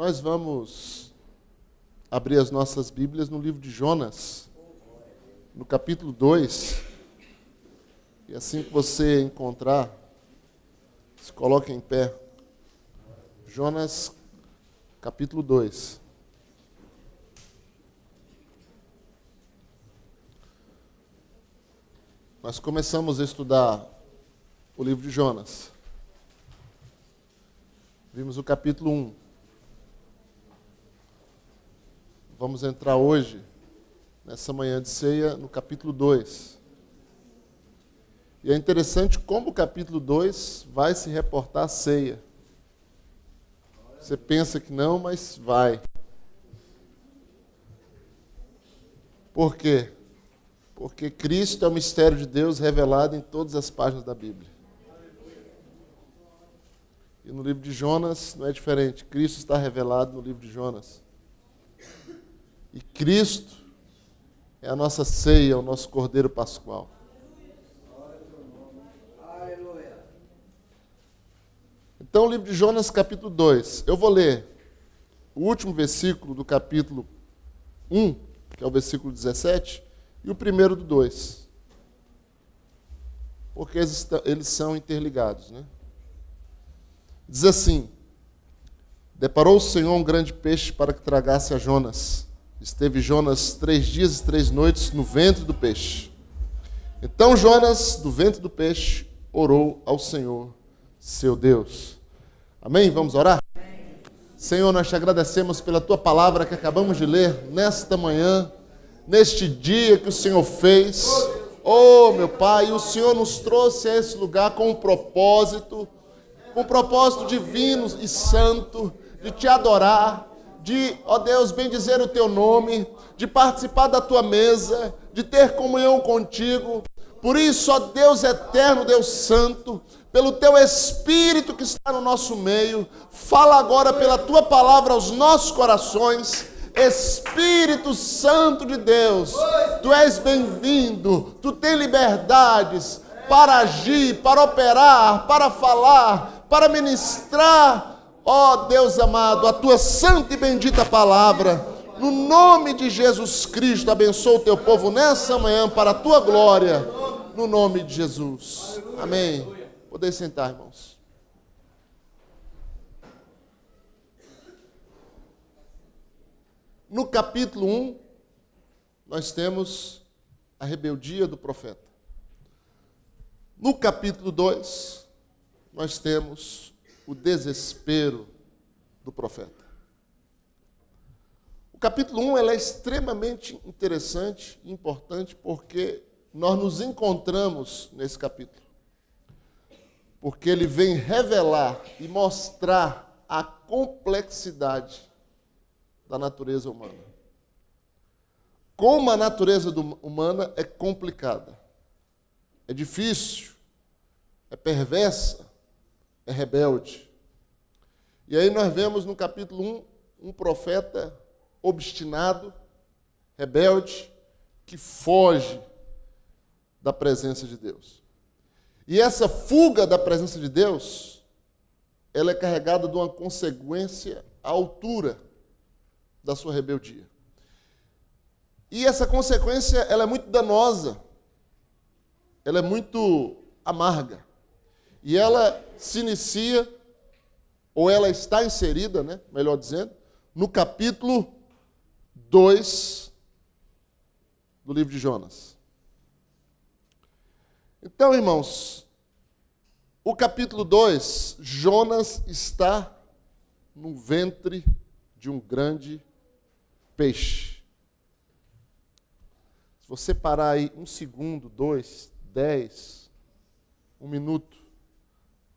Nós vamos abrir as nossas Bíblias no livro de Jonas, no capítulo 2. E assim que você encontrar, se coloque em pé. Jonas, capítulo 2. Nós começamos a estudar o livro de Jonas. Vimos o capítulo 1. Vamos entrar hoje, nessa manhã de ceia, no capítulo 2. E é interessante como o capítulo 2 vai se reportar à ceia. Você pensa que não, mas vai. Por quê? Porque Cristo é o mistério de Deus revelado em todas as páginas da Bíblia. E no livro de Jonas não é diferente. Cristo está revelado no livro de Jonas. E Cristo é a nossa ceia, o nosso Cordeiro Pascual. Então, o livro de Jonas, capítulo 2. Eu vou ler o último versículo do capítulo 1, que é o versículo 17, e o primeiro do 2. Porque eles são interligados, né? Diz assim: Deparou o Senhor um grande peixe para que tragasse a Jonas. Esteve Jonas 3 dias e 3 noites no ventre do peixe. Então Jonas, do ventre do peixe, orou ao Senhor, seu Deus. Amém? Vamos orar? Amém. Senhor, nós te agradecemos pela tua palavra que acabamos de ler nesta manhã, neste dia que o Senhor fez. Oh, meu Pai, o Senhor nos trouxe a esse lugar com um propósito divino e santo, de te adorar, de, ó Deus, bendizer o teu nome, de participar da tua mesa, de ter comunhão contigo. Por isso, ó Deus eterno, Deus santo, pelo teu Espírito que está no nosso meio, fala agora pela tua palavra aos nossos corações. Espírito Santo de Deus, tu és bem-vindo, tu tens liberdades para agir, para operar, para falar, para ministrar, ó Deus amado, a tua santa e bendita palavra. No nome de Jesus Cristo, abençoa o teu povo nessa manhã para a tua glória, no nome de Jesus. Amém. Podem sentar, irmãos. No capítulo 1, nós temos a rebeldia do profeta. No capítulo 2, nós temos o desespero do profeta. O capítulo 1 é extremamente interessante e importante porque nós nos encontramos nesse capítulo. Porque ele vem revelar e mostrar a complexidade da natureza humana. Como a natureza humana é complicada, é difícil, é perversa, é rebelde. E aí nós vemos no capítulo 1 um profeta obstinado, rebelde, que foge da presença de Deus. E essa fuga da presença de Deus, ela é carregada de uma consequência à altura da sua rebeldia. E essa consequência, ela é muito danosa, ela é muito amarga. E ela se inicia, ou ela está inserida, né, melhor dizendo, no capítulo 2 do livro de Jonas. Então, irmãos, o capítulo 2, Jonas está no ventre de um grande peixe. Se você parar aí 1 segundo, 2, 10, 1 minuto,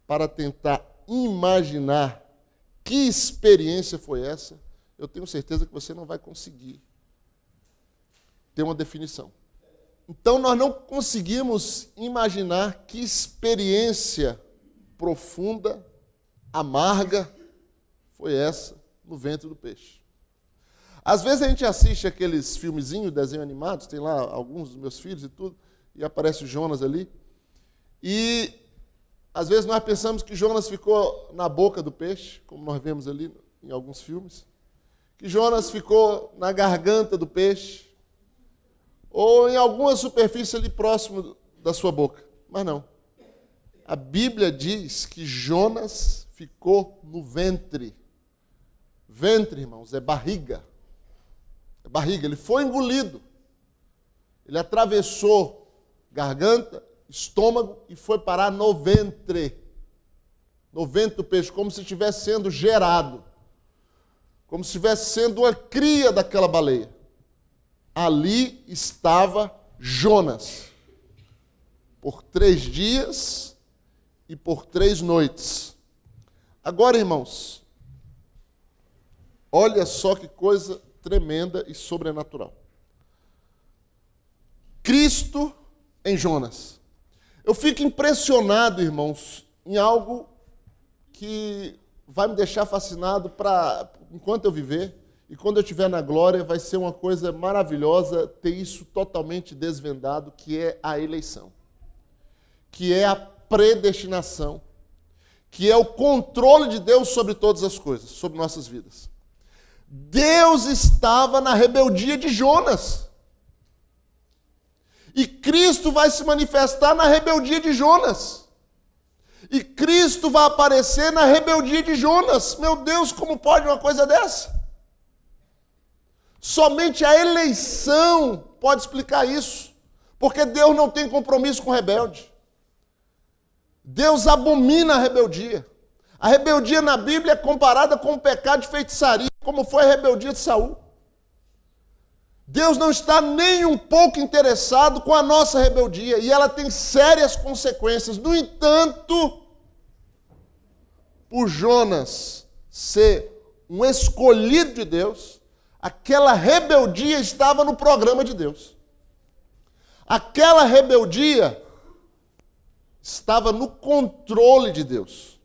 para tentar imaginar que experiência foi essa, eu tenho certeza que você não vai conseguir ter uma definição. Então, nós não conseguimos imaginar que experiência profunda, amarga, foi essa no ventre do peixe. Às vezes a gente assiste aqueles filmezinhos, desenhos animados, tem lá alguns dos meus filhos e tudo, e aparece o Jonas ali, e às vezes nós pensamos que Jonas ficou na boca do peixe, como nós vemos ali em alguns filmes, que Jonas ficou na garganta do peixe, ou em alguma superfície ali próximo da sua boca. Mas não. A Bíblia diz que Jonas ficou no ventre. Ventre, irmãos, é barriga. É barriga. Ele foi engolido. Ele atravessou garganta, estômago e foi parar no ventre. No ventre do peixe, como se estivesse sendo gerado. Como se estivesse sendo uma cria daquela baleia. Ali estava Jonas. Por 3 dias e por 3 noites. Agora, irmãos, olha só que coisa tremenda e sobrenatural. Cristo em Jonas. Eu fico impressionado, irmãos, em algo que vai me deixar fascinado enquanto eu viver, e quando eu estiver na glória vai ser uma coisa maravilhosa ter isso totalmente desvendado, que é a eleição, que é a predestinação, que é o controle de Deus sobre todas as coisas, sobre nossas vidas. Deus estava na rebeldia de Jonas. E Cristo vai se manifestar na rebeldia de Jonas. E Cristo vai aparecer na rebeldia de Jonas. Meu Deus, como pode uma coisa dessa? Somente a eleição pode explicar isso. Porque Deus não tem compromisso com o rebelde. Deus abomina a rebeldia. A rebeldia na Bíblia é comparada com o pecado de feitiçaria, como foi a rebeldia de Saul. Deus não está nem um pouco interessado com a nossa rebeldia, e ela tem sérias consequências. No entanto, por Jonas ser um escolhido de Deus, aquela rebeldia estava no programa de Deus. Aquela rebeldia estava no controle de Deus.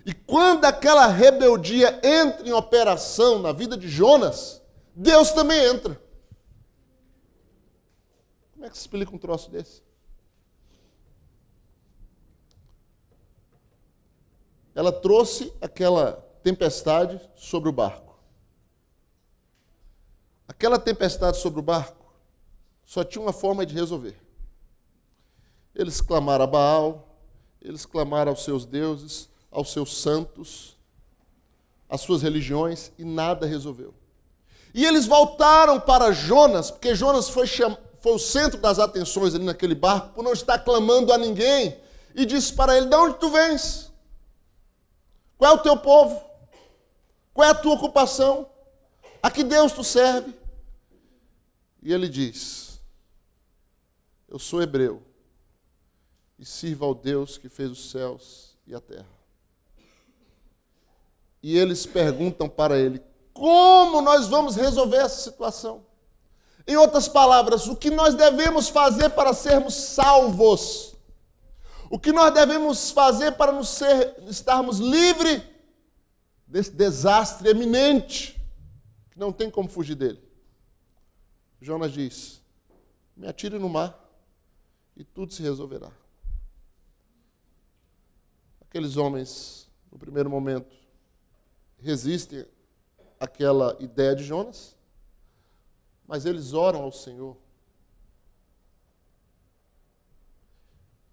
E quando aquela rebeldia entra em operação na vida de Jonas, Deus também entra. Como é que se explica um troço desse? Ela trouxe aquela tempestade sobre o barco. Aquela tempestade sobre o barco só tinha uma forma de resolver. Eles clamaram a Baal, eles clamaram aos seus deuses, aos seus santos, às suas religiões, e nada resolveu. E eles voltaram para Jonas, porque Jonas foi o centro das atenções ali naquele barco, por não estar clamando a ninguém, e disse para ele: de onde tu vens? Qual é o teu povo? Qual é a tua ocupação? A que Deus tu serve? E ele diz: eu sou hebreu, e sirvo ao Deus que fez os céus e a terra. E eles perguntam para ele: como nós vamos resolver essa situação? Em outras palavras, o que nós devemos fazer para sermos salvos? O que nós devemos fazer para estarmos livres desse desastre eminente, que não tem como fugir dele? Jonas diz: me atire no mar e tudo se resolverá. Aqueles homens, no primeiro momento, resistem àquela ideia de Jonas, mas eles oram ao Senhor.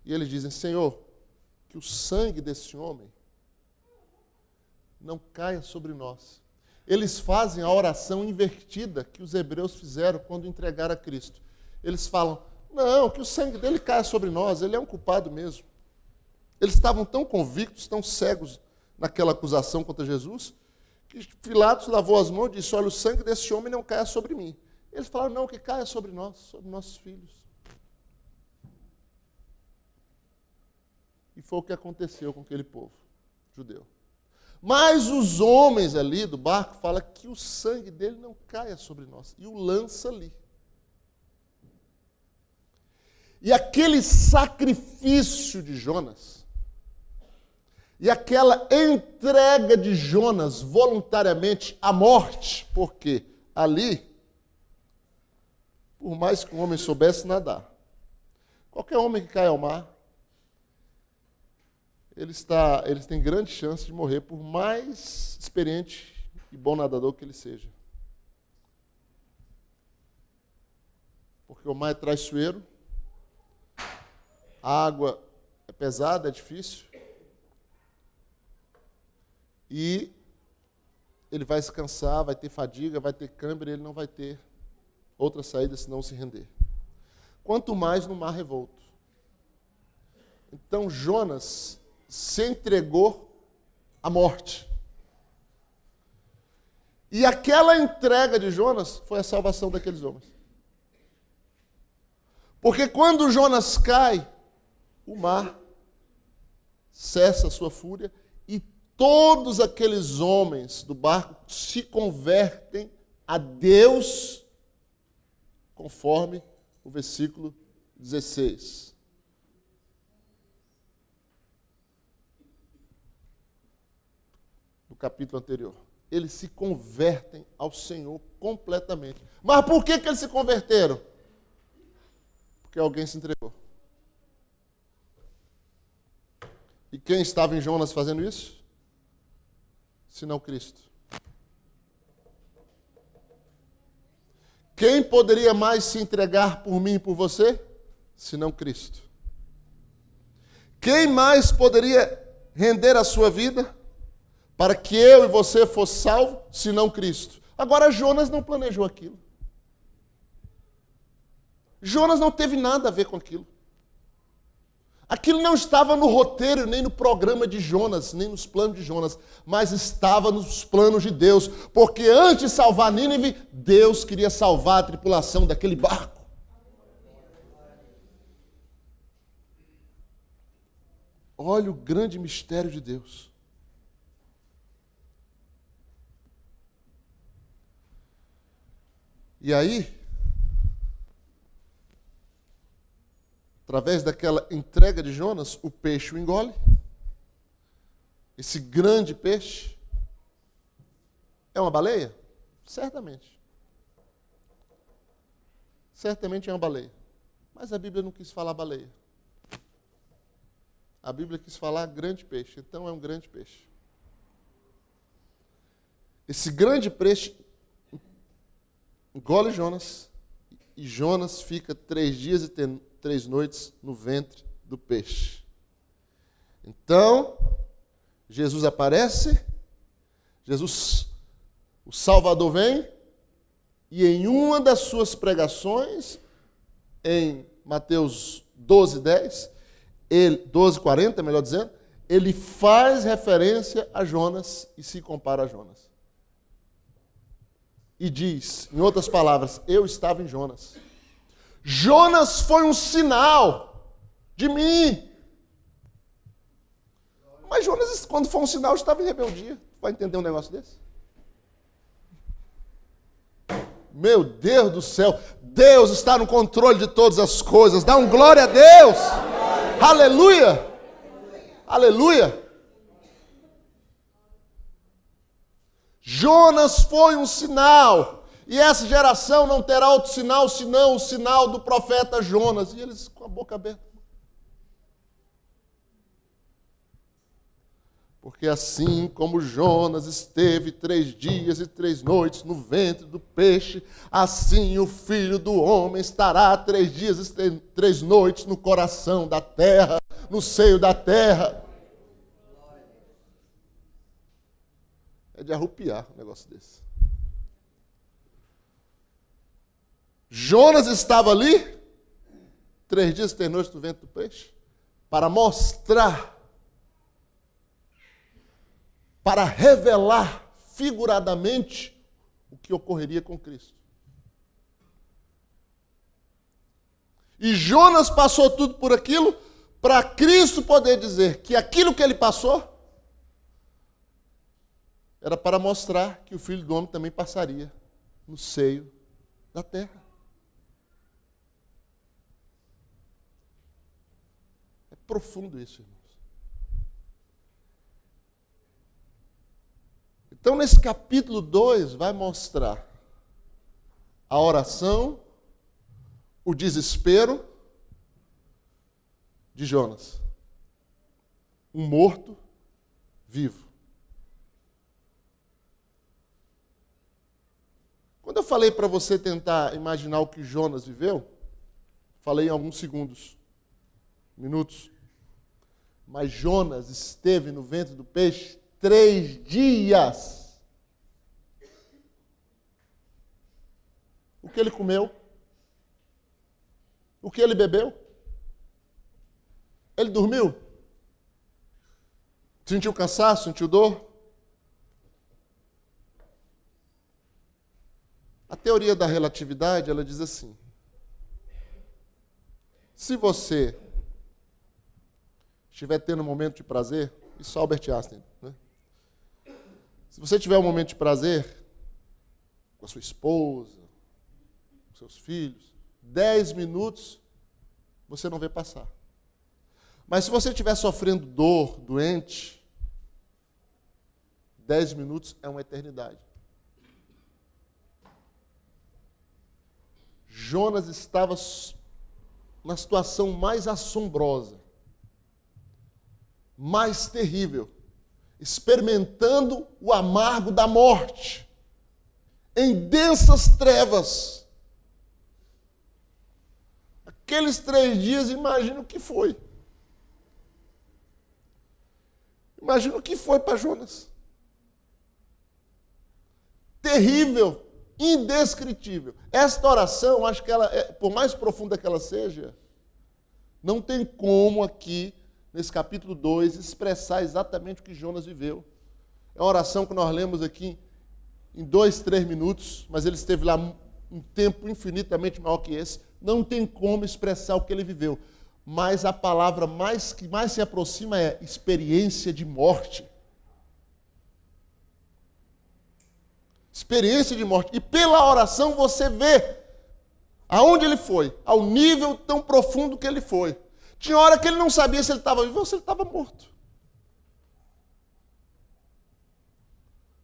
E eles dizem: Senhor, que o sangue desse homem não caia sobre nós. Eles fazem a oração invertida que os hebreus fizeram quando entregaram a Cristo. Eles falam: não, que o sangue dele caia sobre nós, ele é um culpado mesmo. Eles estavam tão convictos, tão cegos naquela acusação contra Jesus, que Pilatos lavou as mãos e disse: olha, o sangue desse homem não caia sobre mim. Eles falaram: não, que caia sobre nós, sobre nossos filhos. E foi o que aconteceu com aquele povo judeu. Mas os homens ali do barco falam que o sangue dele não caia sobre nós, e o lança ali. E aquele sacrifício de Jonas, e aquela entrega de Jonas voluntariamente à morte, porque ali, por mais que um homem soubesse nadar, qualquer homem que cai ao mar, Eles têm grande chance de morrer, por mais experiente e bom nadador que ele seja. Porque o mar é traiçoeiro, a água é pesada, é difícil, e ele vai se cansar, vai ter fadiga, vai ter câimbra, e ele não vai ter outra saída senão se render. Quanto mais no mar revolto. Então Jonas se entregou à morte. E aquela entrega de Jonas foi a salvação daqueles homens. Porque quando Jonas cai, o mar cessa a sua fúria e todos aqueles homens do barco se convertem a Deus, conforme o versículo 16. Do capítulo anterior. Eles se convertem ao Senhor completamente. Mas por que eles se converteram? Porque alguém se entregou. E quem estava em Jonas fazendo isso? Senão Cristo. Quem poderia mais se entregar por mim e por você? Senão Cristo. Quem mais poderia render a sua vida para que eu e você fosse salvo, senão Cristo? Agora Jonas não planejou aquilo. Jonas não teve nada a ver com aquilo. Aquilo não estava no roteiro, nem no programa de Jonas, nem nos planos de Jonas, mas estava nos planos de Deus, porque antes de salvar Nínive, Deus queria salvar a tripulação daquele barco. Olha o grande mistério de Deus. E aí, através daquela entrega de Jonas, o peixe o engole. Esse grande peixe. É uma baleia? Certamente. Certamente é uma baleia. Mas a Bíblia não quis falar baleia. A Bíblia quis falar grande peixe. Então é um grande peixe. Esse grande peixe engole Jonas. E Jonas fica 3 dias e 3 noites no ventre do peixe. Então, Jesus aparece, Jesus, o Salvador, vem, e em uma das suas pregações, em Mateus 12:10, 12:40, melhor dizendo, ele faz referência a Jonas e se compara a Jonas. E diz, em outras palavras, eu estava em Jonas. Jonas foi um sinal de mim. Mas Jonas, quando foi um sinal, estava em rebeldia. Vai entender um negócio desse? Meu Deus do céu, Deus está no controle de todas as coisas. Dá um glória a Deus. Aleluia. Aleluia. Jonas foi um sinal. E essa geração não terá outro sinal senão o sinal do profeta Jonas. E eles com a boca aberta. Porque assim como Jonas esteve 3 dias e 3 noites no ventre do peixe, assim o Filho do Homem estará 3 dias e 3 noites no coração da terra, no seio da terra. É de arrupiar um negócio desse. Jonas estava ali, 3 dias e 3 noites no ventre do peixe, para mostrar, para revelar figuradamente o que ocorreria com Cristo. E Jonas passou tudo por aquilo para Cristo poder dizer que aquilo que ele passou era para mostrar que o Filho do Homem também passaria no seio da terra. É profundo isso, irmãos. Então, nesse capítulo 2, vai mostrar a oração, o desespero de Jonas. um morto vivo. Quando eu falei para você tentar imaginar o que Jonas viveu, falei em alguns minutos. Mas Jonas esteve no ventre do peixe 3 dias. O que ele comeu? O que ele bebeu? Ele dormiu? Sentiu cansaço? Sentiu dor? A teoria da relatividade, ela diz assim: se você estiver tendo um momento de prazer, isso é Albert Einstein, né? Se você tiver um momento de prazer com a sua esposa, com seus filhos, 10 minutos você não vê passar. Mas se você estiver sofrendo dor, doente, 10 minutos é uma eternidade. Jonas estava na situação mais assombrosa, mais terrível, experimentando o amargo da morte, em densas trevas. Aqueles 3 dias, imagina o que foi. Imagina o que foi para Jonas. Terrível, indescritível. Esta oração, acho que ela, por mais profunda que ela seja, não tem como aqui, nesse capítulo 2, expressar exatamente o que Jonas viveu. É uma oração que nós lemos aqui em 2, 3 minutos, mas ele esteve lá um tempo infinitamente maior que esse. Não tem como expressar o que ele viveu. Mas a palavra que mais se aproxima é experiência de morte. Experiência de morte. E pela oração você vê aonde ele foi, ao nível tão profundo que ele foi. Tinha hora que ele não sabia se ele estava vivo ou se ele estava morto.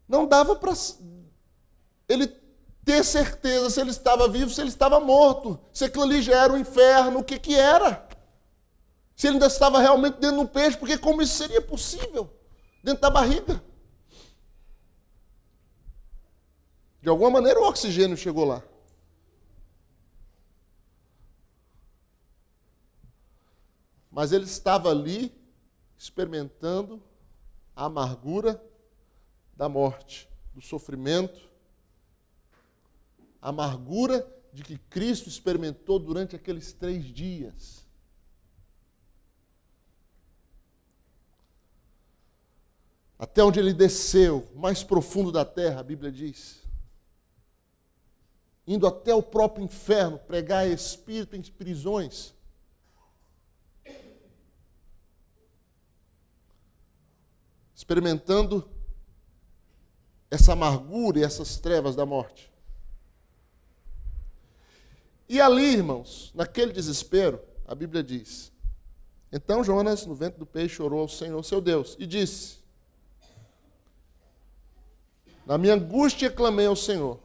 Não dava para ele ter certeza se ele estava vivo, se ele estava morto. Se aquilo ali já era o inferno, o que era? Se ele ainda estava realmente dentro do peixe, porque como isso seria possível? Dentro da barriga. De alguma maneira o oxigênio chegou lá. Mas ele estava ali experimentando a amargura da morte, do sofrimento, a amargura de que Cristo experimentou durante aqueles 3 dias. Até onde ele desceu, mais profundo da terra, a Bíblia diz. Indo até o próprio inferno, pregar espírito em prisões. Experimentando essa amargura e essas trevas da morte. E ali, irmãos, naquele desespero, a Bíblia diz: então Jonas, no ventre do peixe, orou ao Senhor, seu Deus, e disse: na minha angústia clamei ao Senhor,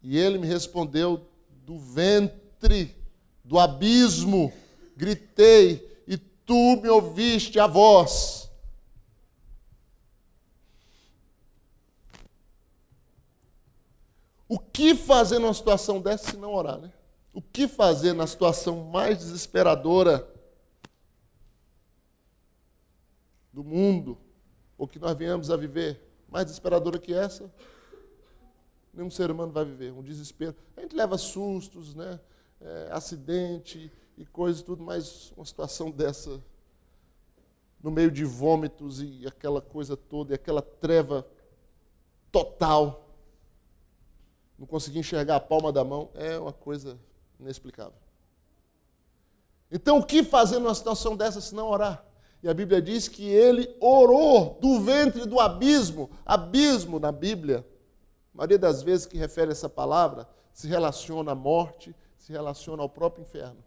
e ele me respondeu do ventre, do abismo, gritei, e tu me ouviste a voz. O que fazer numa situação dessa se não orar, né? O que fazer na situação mais desesperadora do mundo, ou que nós venhamos a viver, mais desesperadora que essa? Nenhum ser humano vai viver, um desespero. A gente leva sustos, né? Acidente e coisas tudo, mas uma situação dessa, no meio de vômitos e aquela coisa toda, e aquela treva total, não conseguir enxergar a palma da mão, é uma coisa inexplicável. Então, o que fazer numa situação dessa se não orar? E a Bíblia diz que ele orou do ventre do abismo. Abismo, na Bíblia, a maioria das vezes que refere essa palavra, se relaciona à morte, se relaciona ao próprio inferno.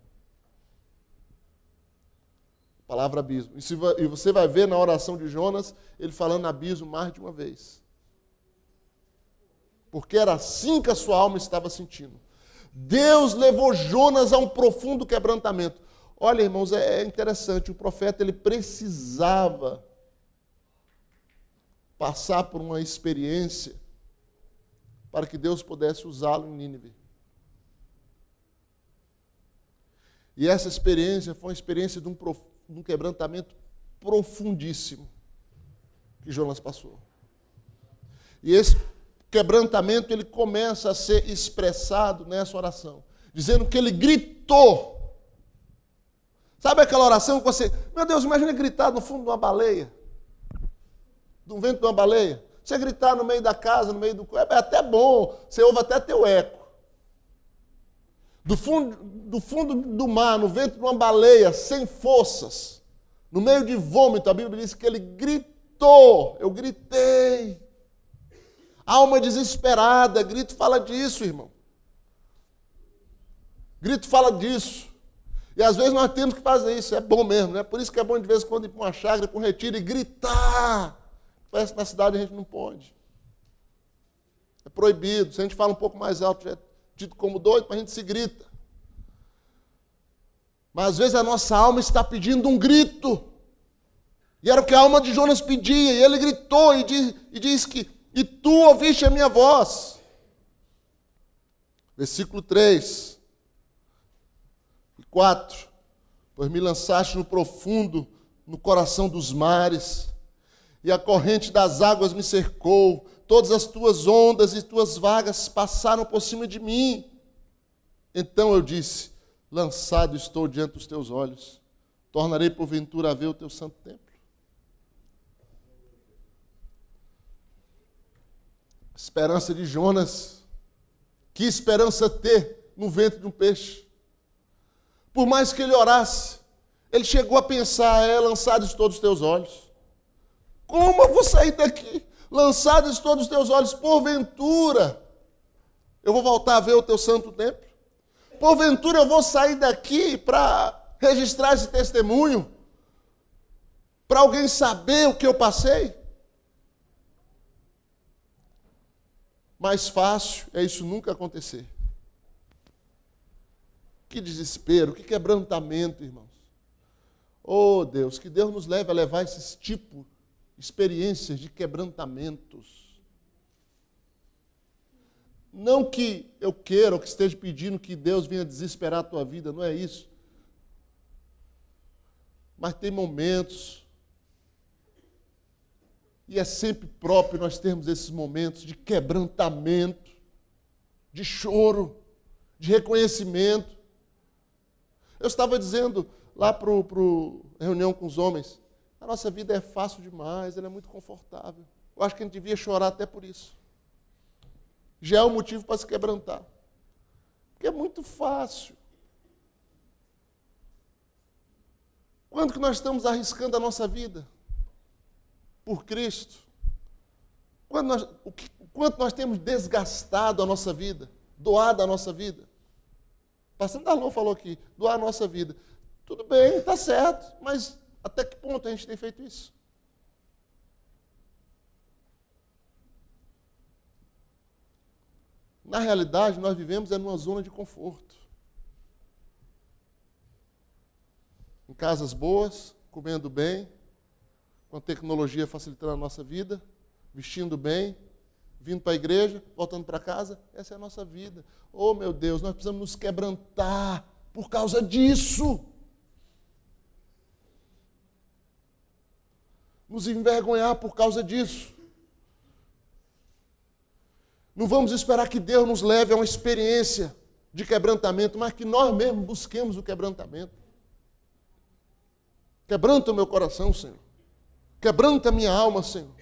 A palavra abismo. E você vai ver na oração de Jonas, ele falando abismo mais de uma vez. Porque era assim que a sua alma estava sentindo. Deus levou Jonas a um profundo quebrantamento. Olha, irmãos, é interessante, o profeta ele precisava passar por uma experiência para que Deus pudesse usá-lo em Nínive. E essa experiência foi uma experiência de um quebrantamento profundíssimo que Jonas passou. E esse quebrantamento ele começa a ser expressado nessa oração, dizendo que ele gritou. Sabe aquela oração que você... Meu Deus, imagina gritar no fundo de uma baleia. Do vento de uma baleia. Você gritar no meio da casa, no meio do... É até bom, você ouve até teu eco. Do fundo do mar, no vento de uma baleia, sem forças, no meio de vômito, a Bíblia diz que ele gritou. Eu gritei. Alma desesperada, grito fala disso, irmão. Grito fala disso. E às vezes nós temos que fazer isso, é bom mesmo, né? Por isso que é bom de vez em quando ir para uma chácara, para um retiro e gritar. Parece que na cidade a gente não pode. É proibido. Se a gente fala um pouco mais alto, já é tido como doido, mas a gente se grita. Mas às vezes a nossa alma está pedindo um grito. E era o que a alma de Jonas pedia, e ele gritou e diz que, e tu ouviste a minha voz. Versículo 3 e 4. Pois me lançaste no profundo, no coração dos mares, e a corrente das águas me cercou, todas as tuas ondas e tuas vagas passaram por cima de mim. Então eu disse, lançado estou diante dos teus olhos, tornarei porventura a ver o teu santo templo. Esperança de Jonas. Que esperança ter no ventre de um peixe? Por mais que ele orasse, ele chegou a pensar, lançados todos os teus olhos. Como eu vou sair daqui? Lançados todos os teus olhos, porventura, eu vou voltar a ver o teu santo templo? Porventura eu vou sair daqui para registrar esse testemunho? Para alguém saber o que eu passei? Mais fácil é isso nunca acontecer. Que desespero, que quebrantamento, irmãos. Oh, Deus, que Deus nos leve a levar esses tipos de experiências de quebrantamentos. Não que eu queira ou que esteja pedindo que Deus venha desesperar a tua vida, não é isso. Mas tem momentos, e é sempre próprio nós termos esses momentos de quebrantamento, de choro, de reconhecimento. Eu estava dizendo lá para a reunião com os homens, a nossa vida é fácil demais, ela é muito confortável. Eu acho que a gente devia chorar até por isso. Já é um motivo para se quebrantar. Porque é muito fácil. Quando que nós estamos arriscando a nossa vida por Cristo? Quanto nós temos desgastado a nossa vida, doado a nossa vida? O pastor Darlon falou aqui, doar a nossa vida. Tudo bem, está certo, mas até que ponto a gente tem feito isso? Na realidade, nós vivemos numa zona de conforto. Em casas boas, comendo bem, com a tecnologia facilitando a nossa vida, vestindo bem, vindo para a igreja, voltando para casa. Essa é a nossa vida. Oh, meu Deus, nós precisamos nos quebrantar por causa disso. Nos envergonhar por causa disso. Não vamos esperar que Deus nos leve a uma experiência de quebrantamento, mas que nós mesmos busquemos o quebrantamento. Quebranta o meu coração, Senhor. Quebranta a minha alma, Senhor.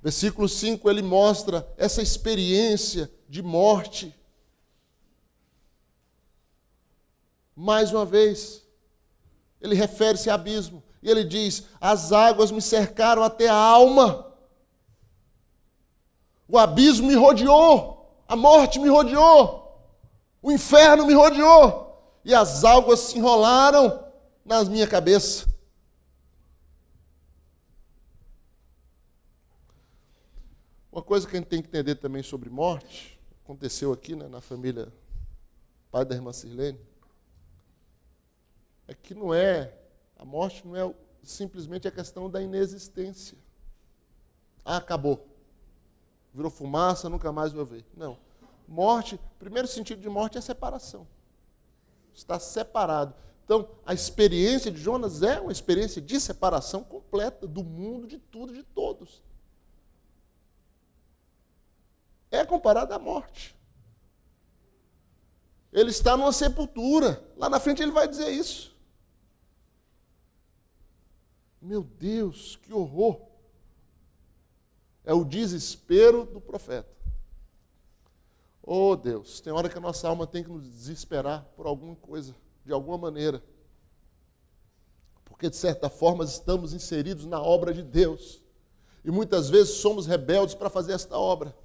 Versículo 5, ele mostra essa experiência de morte. Mais uma vez, ele refere-se a abismo. E ele diz, as águas me cercaram até a alma. O abismo me rodeou, a morte me rodeou, o inferno me rodeou, e as águas se enrolaram na minha cabeça. Uma coisa que a gente tem que entender também sobre morte, aconteceu aqui, né, na família pai da irmã Sirlene, é que não é, a morte não é simplesmente a questão da inexistência. Ah, acabou. Virou fumaça, nunca mais vou ver. Não. Morte, primeiro sentido de morte é separação. Está separado. Então, a experiência de Jonas é uma experiência de separação completa do mundo, de tudo, de todos. É comparado à morte. Ele está numa sepultura. Lá na frente ele vai dizer isso. Meu Deus, que horror! É o desespero do profeta. Oh Deus, tem hora que a nossa alma tem que nos desesperar por alguma coisa, de alguma maneira. Porque, de certa forma, estamos inseridos na obra de Deus. E muitas vezes somos rebeldes para fazer esta obra.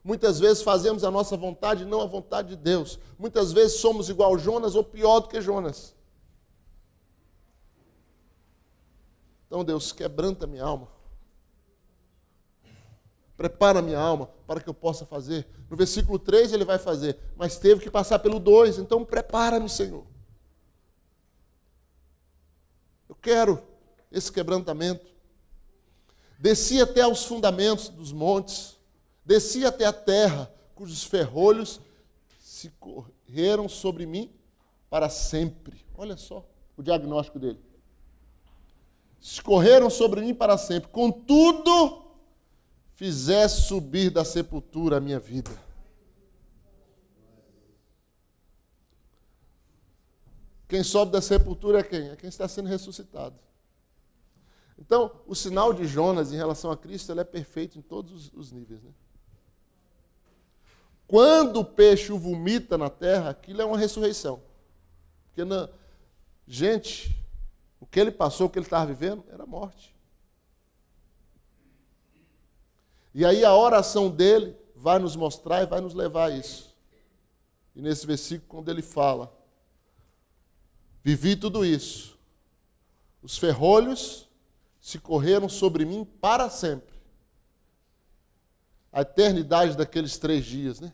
Muitas vezes fazemos a nossa vontade e não a vontade de Deus. Muitas vezes somos igual Jonas ou pior do que Jonas. Então, Deus, quebranta minha alma. Prepara minha alma para que eu possa fazer. No versículo 3 ele vai fazer, mas teve que passar pelo 2, então prepara-me, Senhor. Eu quero esse quebrantamento. Desci até aos fundamentos dos montes, desci até a terra, cujos ferrolhos se correram sobre mim para sempre. Olha só o diagnóstico dele. Escorreram sobre mim para sempre. Contudo, fizesse subir da sepultura a minha vida. Quem sobe da sepultura é quem? É quem está sendo ressuscitado. Então, o sinal de Jonas em relação a Cristo, ele é perfeito em todos os níveis, né? Quando o peixe o vomita na terra, aquilo é uma ressurreição. Porque, gente, o que ele passou, o que ele estava vivendo, era morte. E aí a oração dele vai nos mostrar e vai nos levar a isso. E nesse versículo, quando ele fala, vivi tudo isso, os ferrolhos se correram sobre mim para sempre. A eternidade daqueles 3 dias, né?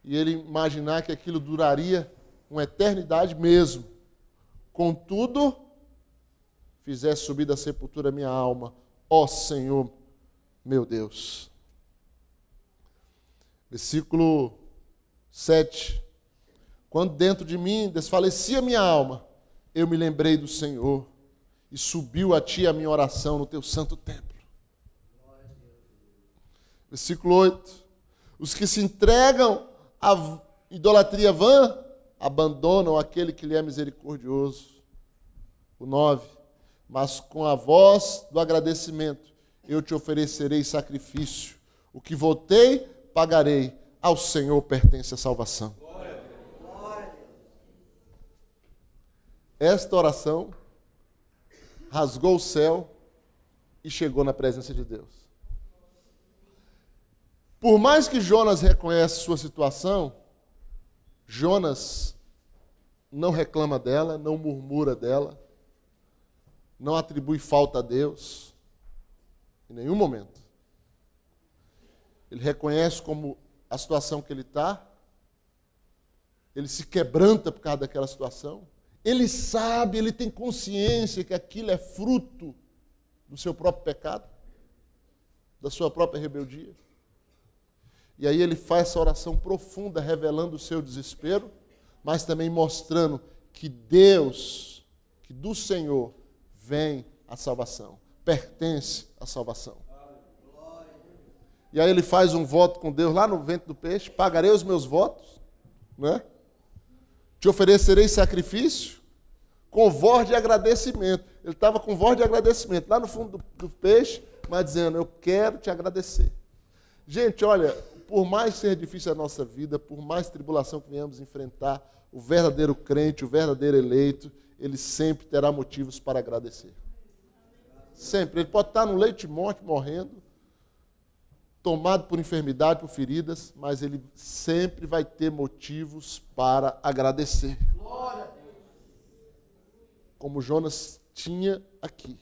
E ele imaginar que aquilo duraria uma eternidade mesmo. Contudo, fizesse subir da sepultura a minha alma, ó Senhor, meu Deus. Versículo 7. Quando dentro de mim desfalecia minha alma, eu me lembrei do Senhor e subiu a ti a minha oração no teu santo templo. Versículo 8. Os que se entregam à idolatria vã abandonam aquele que lhe é misericordioso. O 9. Mas com a voz do agradecimento eu te oferecerei sacrifício. O que votei, pagarei. Ao Senhor pertence a salvação. Esta oração rasgou o céu e chegou na presença de Deus. Por mais que Jonas reconheça sua situação, Jonas não reclama dela, não murmura dela, não atribui falta a Deus. Em nenhum momento. Ele reconhece como a situação que ele está, ele se quebranta por causa daquela situação, ele sabe, ele tem consciência que aquilo é fruto do seu próprio pecado, da sua própria rebeldia. E aí ele faz essa oração profunda, revelando o seu desespero, mas também mostrando que Deus, que do Senhor vem a salvação. Pertence à salvação. E aí ele faz um voto com Deus lá no ventre do peixe, pagarei os meus votos, né? Te oferecerei sacrifício com voz de agradecimento. Ele estava com voz de agradecimento lá no fundo do peixe, mas dizendo, eu quero te agradecer. Gente, olha, por mais ser difícil a nossa vida, por mais tribulação que venhamos enfrentar, o verdadeiro crente, o verdadeiro eleito, ele sempre terá motivos para agradecer. Sempre. Ele pode estar no leito de morte, morrendo, tomado por enfermidade, por feridas, mas ele sempre vai ter motivos para agradecer. Glória a Deus. Como Jonas tinha aqui.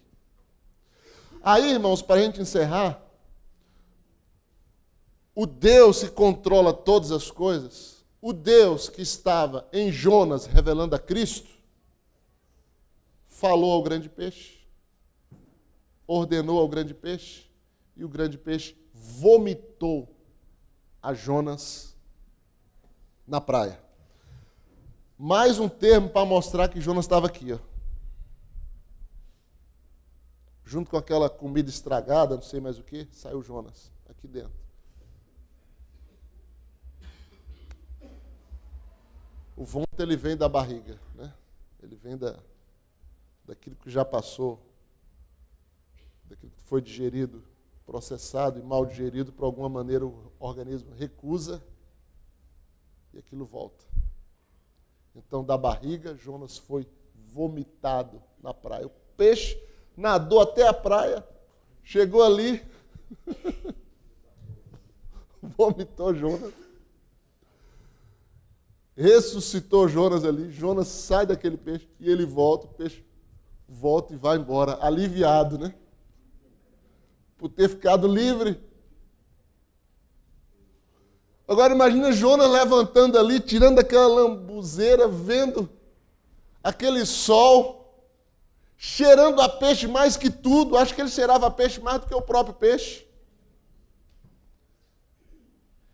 Aí, irmãos, para a gente encerrar, o Deus que controla todas as coisas, o Deus que estava em Jonas revelando a Cristo, falou ao grande peixe, ordenou ao grande peixe, e o grande peixe vomitou a Jonas na praia. Mais um termo para mostrar que Jonas estava aqui, ó. Junto com aquela comida estragada, não sei mais o que, saiu Jonas aqui dentro. O vômito, ele vem da barriga, né? Ele vem daquilo que já passou, daquilo que foi digerido, processado e mal digerido, por alguma maneira o organismo recusa e aquilo volta. Então, da barriga, Jonas foi vomitado na praia. O peixe nadou até a praia, chegou ali, vomitou Jonas, ressuscitou Jonas ali. Jonas sai daquele peixe e ele volta, o peixe volta e vai embora, aliviado, né? Por ter ficado livre. Agora imagina Jonas levantando ali, tirando aquela lambuzeira, vendo aquele sol, cheirando a peixe mais que tudo. Acho que ele cheirava a peixe mais do que o próprio peixe.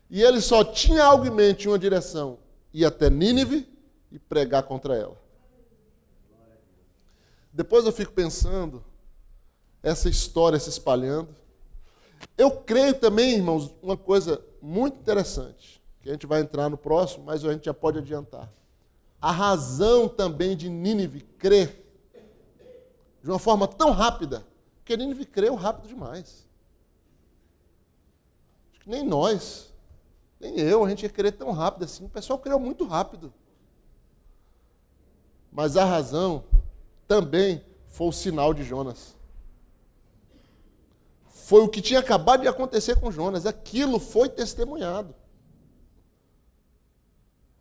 E ele só tinha algo em mente, uma direção: ir até Nínive e pregar contra ela. Depois eu fico pensando, essa história se espalhando. Eu creio também, irmãos, uma coisa muito interessante, que a gente vai entrar no próximo, mas a gente já pode adiantar. A razão também de Nínive crer de uma forma tão rápida, porque Nínive creu rápido demais. Acho que nem nós, nem eu, a gente ia crer tão rápido assim. O pessoal creu muito rápido. Mas a razão também foi o sinal de Jonas. Foi o que tinha acabado de acontecer com Jonas. Aquilo foi testemunhado.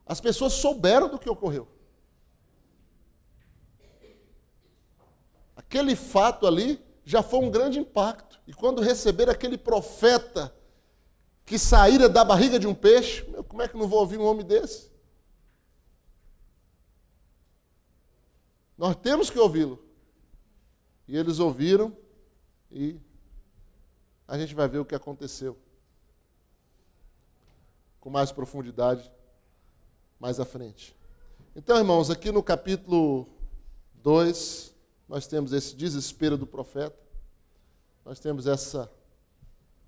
As pessoas souberam do que ocorreu. Aquele fato ali já foi um grande impacto. E quando receberam aquele profeta que saíra da barriga de um peixe, como é que não vou ouvir um homem desse? Nós temos que ouvi-lo. E eles ouviram e a gente vai ver o que aconteceu com mais profundidade mais à frente. Então, irmãos, aqui no capítulo 2, nós temos esse desespero do profeta, nós temos essa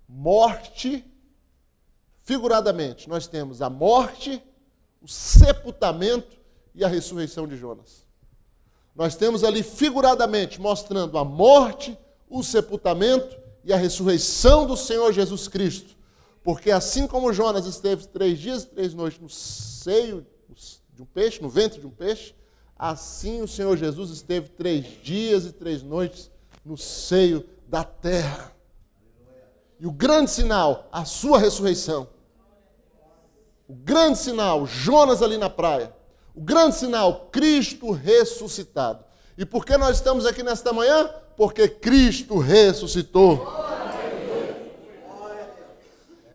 morte, figuradamente, nós temos a morte, o sepultamento e a ressurreição de Jonas. Nós temos ali figuradamente mostrando a morte, o sepultamento e a ressurreição do Senhor Jesus Cristo. Porque assim como Jonas esteve 3 dias e 3 noites no seio de um peixe, no ventre de um peixe, assim o Senhor Jesus esteve 3 dias e 3 noites no seio da terra. E o grande sinal, a sua ressurreição. O grande sinal, Jonas ali na praia. O grande sinal, Cristo ressuscitado. E por que nós estamos aqui nesta manhã? Porque Cristo ressuscitou.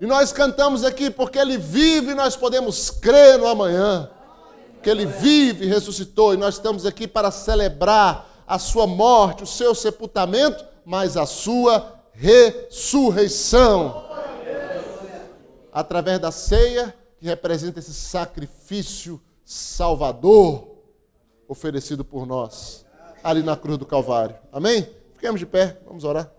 E nós cantamos aqui porque Ele vive e nós podemos crer no amanhã. Que Ele vive e ressuscitou. E nós estamos aqui para celebrar a sua morte, o seu sepultamento, mas a sua ressurreição. Através da ceia, que representa esse sacrifício salvador oferecido por nós ali na cruz do Calvário. Amém? Fiquemos de pé, vamos orar.